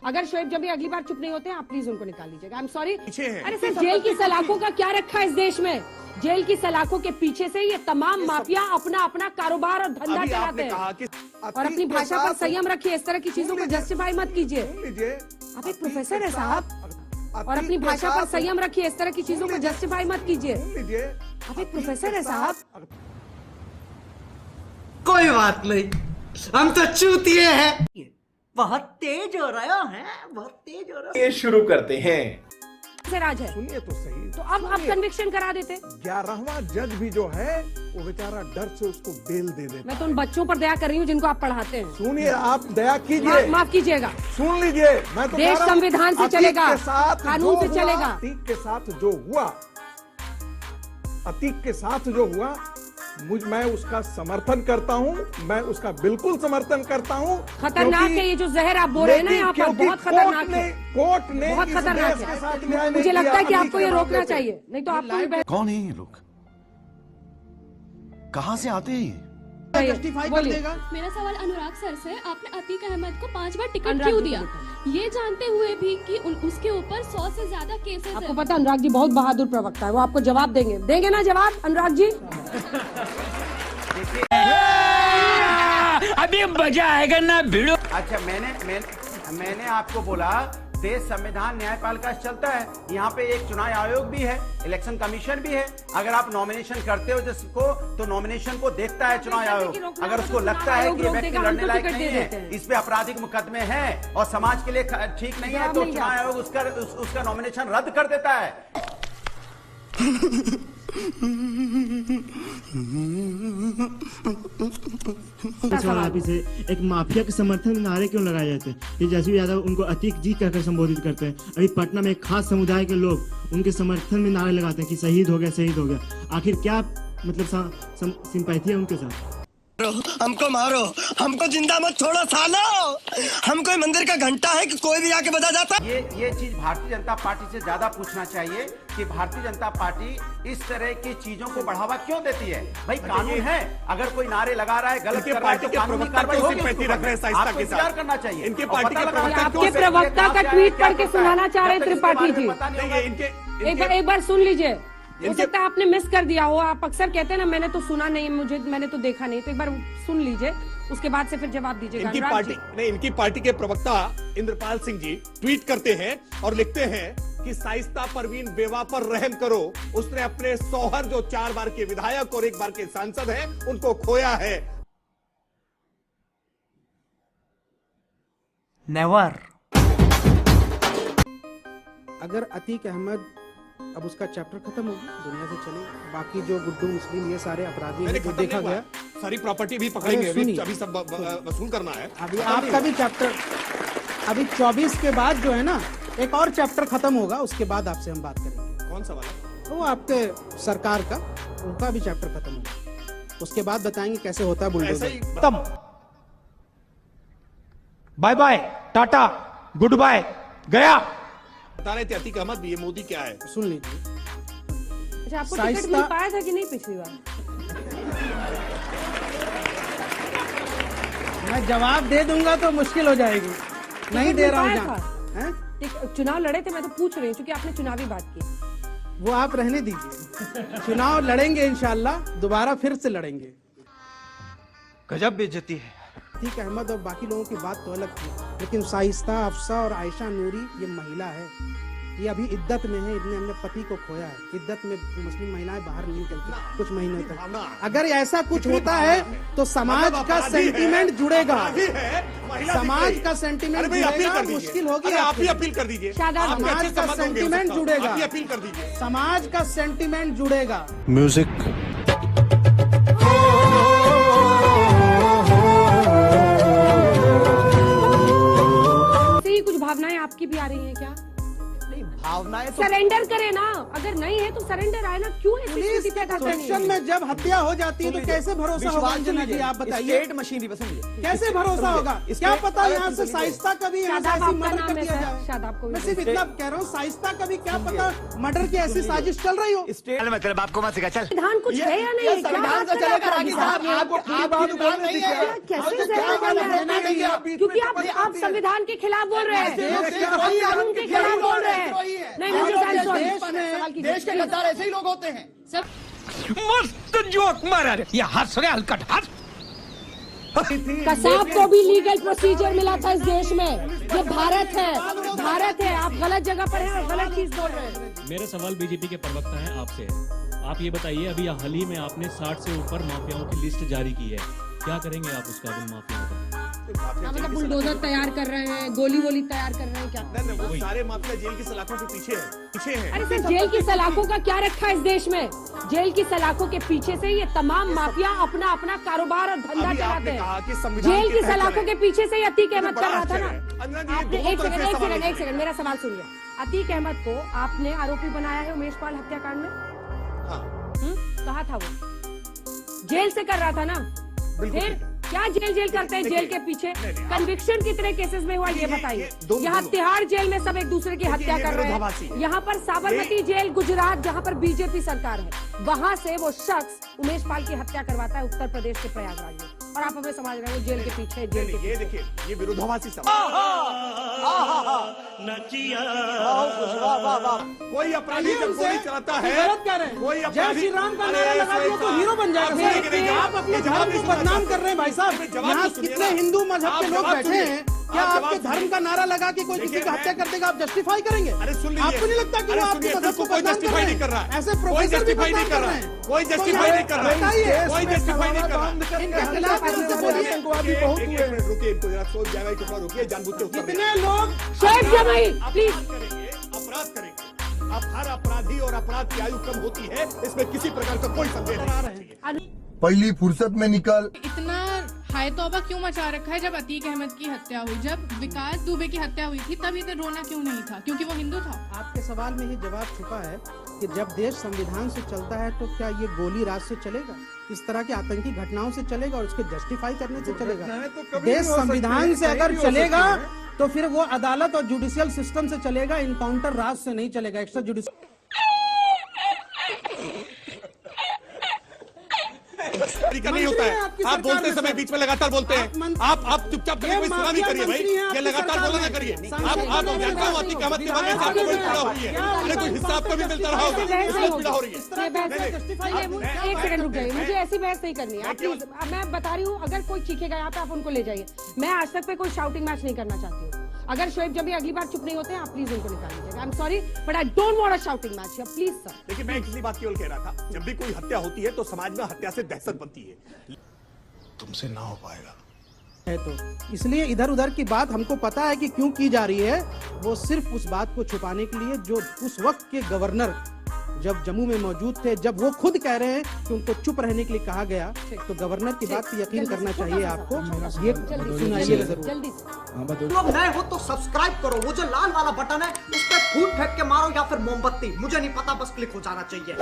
अगर शोएब जब अगली बार चुप नहीं होते हैं, आप प्लीज उनको निकाल लीजिएगा। I am sorry. है। अरे सर, जेल की सलाखों का क्या रखा है इस देश में? जेल की सलाखों के पीछे से ये तमाम माफिया अपना अपना कारोबार और धंधा अभी चलाते आपने हैं। कहा कि और अपनी भाषा पर संयम रखिए, इस तरह की चीजों को जस्टिफाई मत कीजिए। आप एक प्रोफेसर है साहब, और अपनी भाषा पर संयम रखिए, इस तरह की चीजों को जस्टिफाई मत कीजिए। आप एक प्रोफेसर है साहब। कोई बात नहीं, हम तो चूतिए हैं। बहुत तेज हो रहा है, बहुत तेज हो रहा है। ये शुरू करते हैं। राज है, सुनिए तो सही। तो अब आप कन्विक्शन करा देते। 11वां जज भी जो है वो बेचारा डर से उसको बेल दे देता। मैं तो उन बच्चों पर दया कर रही हूँ जिनको आप पढ़ाते हैं। सुनिए, आप दया कीजिए, माफ कीजिएगा। सुन लीजिए। मैं तो देश संविधान से चलेगा, कानून से चलेगा। अतीक के साथ जो हुआ, अतीक के साथ जो हुआ, मैं उसका समर्थन करता हूं, मैं उसका बिल्कुल समर्थन करता हूं। खतरनाक है ये जो जहर आप बोल रहे हैं ना यहाँ पर, बहुत खतरनाक है। कोर्ट ने बहुत इस खतरनाक देश के है। साथ न्याय नहीं मुझे किया लगता है कि अतीक आपको के ये मामले रोकना पे। चाहिए, नहीं तो आपको भी कौन है ये लोग? कहां से आते हैं ये? जस्टिफाई कर देगा। मेरा सवाल अनुराग सर से, आपने अतीक अहमद को 5 बार टिकट अनुराग क्यों जी दिया, ये जानते हुए भी कि उसके ऊपर 100 से ज्यादा केसेस आपको हैं। पता है अनुराग जी बहुत बहादुर प्रवक्ता है, वो आपको जवाब देंगे ना जवाब अनुराग जी? अभी मजा आएगा ना भिड़ो। अच्छा, मैंने आपको बोला देश संविधान न्यायपालिका से चलता है। यहाँ पे एक चुनाव आयोग भी है, इलेक्शन कमीशन भी है। अगर आप नॉमिनेशन करते हो जिसको, तो नॉमिनेशन को देखता है चुनाव आयोग। अगर उसको लगता है कि ये व्यक्ति लड़ने लायक नहीं है, इस पे आपराधिक मुकदमे हैं और समाज के लिए ठीक नहीं है, तो चुनाव आयोग उसका नॉमिनेशन रद्द कर देता है। सवाल आप इसे, एक माफिया के समर्थन में नारे क्यों लगाए जाते हैं? ये जसवीर यादव उनको अतीक जी कहकर संबोधित करते हैं। अभी पटना में एक खास समुदाय के लोग उनके समर्थन में नारे लगाते हैं कि शहीद हो गया, शहीद हो गया। आखिर क्या मतलब सिंपैथी है उनके साथ? हमको मारो, हमको जिंदा मत छोड़ो सालो। हम कोई मंदिर का घंटा है कि कोई भी आके बजा जाता? ये चीज भारतीय जनता पार्टी से ज्यादा पूछना चाहिए कि भारतीय जनता पार्टी इस तरह की चीजों को बढ़ावा क्यों देती है। भाई कानून है, अगर कोई नारे लगा रहा है, गलत कर रहा है, तो कानूनी कार्रवाई होगी। आपको इंतजार करना चाहिए। इनके पार्टी के आपके प्रवक्ता का ट्वीट पढ़ के सुनाना चाह रहे हैं त्रिपाठी जी। एक बार सुन लीजिए, हो सकता है आपने मिस कर दिया हो। आप अक्सर कहते हैं ना मैंने तो सुना नहीं, मैंने तो देखा नहीं, तो एक बार सुन लीजिए, उसके बाद से फिर जवाब दीजिएगा। इनकी पार्टी के प्रवक्ता इंद्रपाल सिंह जी ट्वीट करते हैं और लिखते हैं कि शाइस्ता परवीन बेवा पर रहम करो, उसने अपने शौहर जो 4 बार के विधायक और 1 बार के सांसद हैं उनको खोया है। नेवर। अगर अतीक अहमद, अब उसका चैप्टर खत्म होगी, दुनिया से चले, बाकी जो गुड्डू मुस्लिम ये सारे अपराधी हैं जो देखा गया, सारी प्रॉपर्टी भी पकड़ेंगे, अभी सब वसूल करना है। अभी आपका भी चैप्टर, अभी 24 के बाद जो है ना एक और चैप्टर खत्म होगा, उसके बाद आपसे हम बात करेंगे। कौन सा वाला? वो आपके सरकार का, उनका भी चैप्टर खत्म होगा, उसके बाद बताएंगे कैसे होता है बुलडोजर। खत्म, bye bye, tata, good bye, गया। बता रहे थे अतीक अहमद भी, ये मोदी क्या है? सुन लीजिए। अच्छा, आपको टिकट मिल पाया था कि नहीं पिछली बार? मैं जवाब दे दूंगा तो मुश्किल हो जाएगी, नहीं दे रहा हूँ। चुनाव लड़े थे, मैं तो पूछ रही हूँ क्योंकि आपने चुनावी बात की। वो आप रहने दीजिए, चुनाव लड़ेंगे इंशाल्लाह, दोबारा फिर से लड़ेंगे। गजब बेइज्जती है। अतीक अहमद और बाकी लोगों की बात तो अलग थी, लेकिन शाइस्ता, अफसा और आयशा नूरी ये महिला है, ये अभी इद्दत में है, इन्हें अपने पति को खोया है। इद्दत में मुस्लिम महिलाएं बाहर नहीं निकलती कुछ महीनों तक। अगर ऐसा कुछ होता है तो समाज का सेंटीमेंट जुड़ेगा, समाज का सेंटीमेंट जुड़ेगा, मुश्किल होगी। आप ही अपील कर दीजिए, समाज का सेंटीमेंट जुड़ेगा, अपील कर दीजिए, समाज का सेंटीमेंट जुड़ेगा। म्यूजिक। कुछ भावनाएं आपकी भी आ रही हैं क्या? नहीं, भावनाएं तो सरेंडर करे ना, अगर नहीं है तो सरेंडर आए ना, क्यों ऐसी पुलिस स्थिति पैदा करनी प्रोटेक्शन है? में जब हत्या हो जाती है तो कैसे भरोसा होगा अंजना जी, आप बताइए स्टेट मशीनरी बस समझिए कैसे भरोसा होगा? क्या पता यहाँ से साइस्ता कभी यहाँ से शादाब ऐसी आपका मर्डर नाम कर है दिया सर, जाए। शादाब को भी मैं सिर्फ बोलिए। इतना कह रहा हूँ, साइस्ता कभी क्या पता मर्डर की ऐसी साजिश चल रही हो। स्टेट में तेरे बाप को मत सिखा, चल संविधान कुछ है या नहीं? क्या संविधान बात से कर रहे चलेगा हैं रागी आप? साहब, आपको पूरी बात नहीं है। कैसे जहर बन रहा है? क्योंकि आप संविधान के खिलाफ बोल रहे हैं, आप कानून के खिलाफ बोल रहे हैं। नहीं, मुझे सवाल कीजिए। देश के गद्दार ऐसे ही लोग होते हैं। मस्त जोक मारा रे, ये हंस रहे हलकट हंस। कसाब को भी लीगल प्रोसीजर मिला था इस देश में। ये भारत है, भारत है। आप गलत जगह पर हैं और गलत चीज बोल रहे हैं। मेरा सवाल बीजेपी के प्रवक्ता हैं आपसे है। आप ये बताइए, अभी हाल ही में आपने 60 से ऊपर माफियाओं की लिस्ट जारी की है, क्या करेंगे आप उसका उन माफियाओं का? मतलब बुलडोजर तैयार कर रहे हैं, गोली वोली तैयार कर रहे हैं क्या? नहीं, वो सारे माफिया जेल की सलाखों के पीछे हैं। अरे सर, जेल की सलाखों का क्या रखा है इस देश में? जेल की सलाखों के पीछे से ये तमाम माफिया अपना अपना कारोबार और धंधा अभी चलाते आपने कहा कि हैं। संविधान जेल के की तहत सलाखों चले। के पीछे से अतीक अहमद कर रहा था ना। अंजना जी, ये आपने दोनों तरफ से सवाल एक सेकंड मेरा सवाल सुनिए। अतीक अहमद को आपने आरोपी बनाया है उमेश पाल हत्याकांड में। हाँ, कहा था वो जेल से कर रहा था ना। बिल्कुल फिर क्या जेल करते हैं जेल के पीछे? कन्विक्शन कितने केसेस में हुआ ये बताइए। यहाँ तिहाड़ जेल में सब एक दूसरे की हत्या कर रहे हैं। यहाँ पर साबरमती जेल गुजरात, जहाँ पर बीजेपी सरकार है, वहाँ से वो शख्स उमेश पाल की हत्या करवाता है उत्तर प्रदेश के प्रयागराज में, और आप हमें समझ रहे हो जेल के पीछे, जेल के ये देखिए, ये विरोधाभासी सवाल। कोई अपराधी जब गोली चलाता है, गलत कह रहे हैं। कोई जय अपराधी श्री राम का नारा लगा दिया तो हीरो बन जाएगा। आप अपने धर्म को बदनाम कर रहे हैं भाई साहब। यहाँ कितने हिंदू मजहब के लोग बैठे हैं, क्या आपके धर्म का नारा लगा के कोई किसी की हत्या कर देगा आप जस्टिफाई करेंगे? अरे सुन लीजिए, आपको नहीं लगता कि वो आपके मजहब को कोई बदनाम कर जस्टिफाई रहे नहीं कर रहा हैं? है, ऐसे कोई प्रोफेसर भी जस्टिफाई नहीं बदनाम कर कर रहा रहे है, हैं। कोई जस्टिफाई नहीं कर रहा है, कोई जस्टिफाई नहीं कर रहा है। इनके खिलाफ ऐसे बोलिए। रुकिए, इनको जरा सोच जाएगा, एक बार रुकिए, जानबूझ के उत्तर कितने लोग शेख जमाई प्लीज। अपराध करेंगे। अब हर अपराधी और अपराध की आयु कम होती है, इसमें किसी प्रकार का कोई संदेह नहीं। पहली फुर्सत में निकल। इतना हाय तौबा क्यों मचा रखा है? जब अतीक अहमद की हत्या हुई, जब विकास दुबे की हत्या हुई थी, तब इधर रोना क्यों नहीं था? क्योंकि वो हिंदू था। आपके सवाल में ही जवाब छुपा है कि जब देश संविधान से चलता है तो क्या ये गोली राज से चलेगा? इस तरह की आतंकी घटनाओं से चलेगा और उसके जस्टिफाई करने से चलेगा? देश संविधान से अगर चलेगा तो फिर वो अदालत और जुडिशियल सिस्टम से चलेगा, इनकाउंटर राज से नहीं चलेगा, एक्स्ट्रा जुडिशियल। तरीका नहीं होता है। आप बोलते समय बीच में लगातार बोलते हैं। आप चुपचाप करिए, कोई सुना नहीं करिए भाई, ये लगातार बोला ना करिए। आप जानता हूँ अतीक अहमद के बारे में आपको बड़ी पीड़ा हुई है, अरे कोई हिस्सा आपको भी मिलता रहा होगा, बहुत पीड़ा हो रही है। एक सेकंड रुक जाइए, मुझे ऐसी बहस नहीं करनी है। आप प्लीज, मैं बता रही हूँ, अगर कोई चीखेगा यहाँ पे आप उनको ले जाइए। मैं आज तक पे कोई शाउटिंग मैच नहीं करना चाहती हूँ। अगर शोएब जब भी अगली बार चुप नहीं होते हैं, आप प्लीज उनको निकाल लीजिएगा। I am sorry but I don't want a shouting match here, please sir. देखिए, मैं किसी बात केवल कह रहा था, जब भी कोई हत्या होती है तो समाज में हत्या से दहशत बनती है। तुमसे ना हो पाएगा। है तो इसलिए इधर उधर की बात हमको पता है कि क्यों की जा रही है। वो सिर्फ उस बात को छुपाने के लिए जो उस वक्त के गवर्नर जब जम्मू में मौजूद थे, जब वो खुद कह रहे हैं कि उनको चुप रहने के लिए कहा गया, तो गवर्नर की बात पे यकीन करना चाहिए आपको। ये सुनाइएगा जरूर। जल्दी से लोग नए हो तो सब्सक्राइब करो, वो जो लाल वाला बटन है उस पर फूट फेंक के मारो या फिर मोमबत्ती, मुझे नहीं पता, बस क्लिक हो जाना चाहिए।